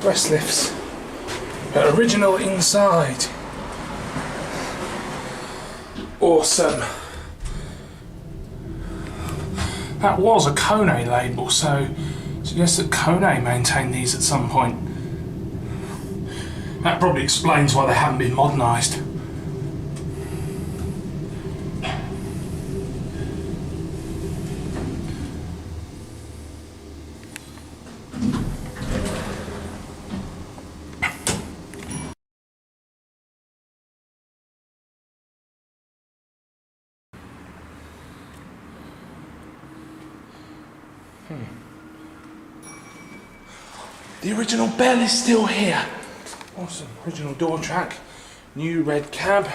express lifts, but original inside. Awesome. That was a Kone label, so I suggest that Kone maintained these at some point. That probably explains why they haven't been modernised. The original bell is still here. Awesome. Original door track, new red cab,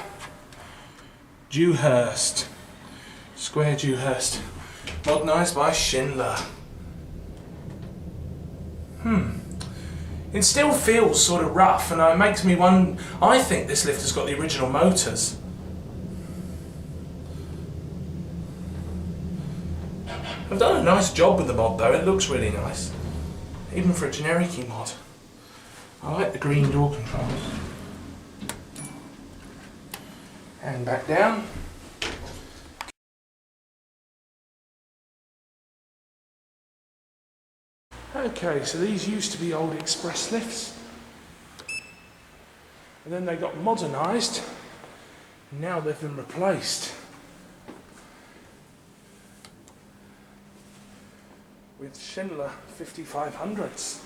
Dewhurst, square Dewhurst, modernised by Schindler. It still feels sort of rough, and it makes me wonder. I think this lift has got the original motors. I've done a nice job with the mod though, it looks really nice. Even for a generic mod. I like the green door controls. And back down. Okay, so these used to be old express lifts. And then they got modernised. Now they've been replaced with Schindler 5500s.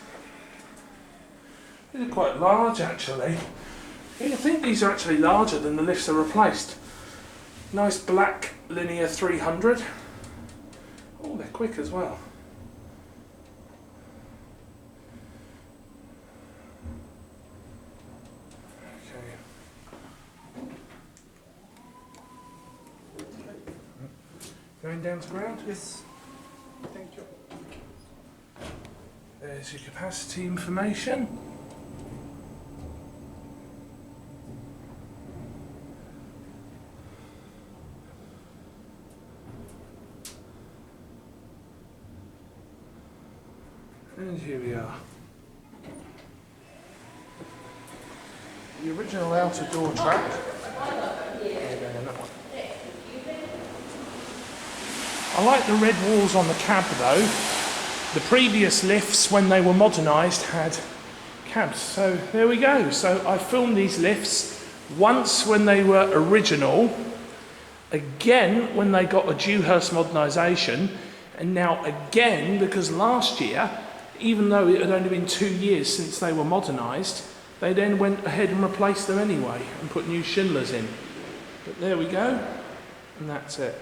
These are quite large actually. I think these are actually larger than the lifts they replaced. Nice black linear 300. Oh, they're quick as well. Okay. Going down to ground? Yes. Thank you. There's your capacity information. And here we are. The original outer door track. I like the red walls on the cab though. The previous lifts, when they were modernised, had cabs. So there we go. So I filmed these lifts once when they were original, again when they got a Dewhurst modernisation, and now again because last year, even though it had only been 2 years since they were modernised, they then went ahead and replaced them anyway and put new Schindlers in. But there we go, and that's it.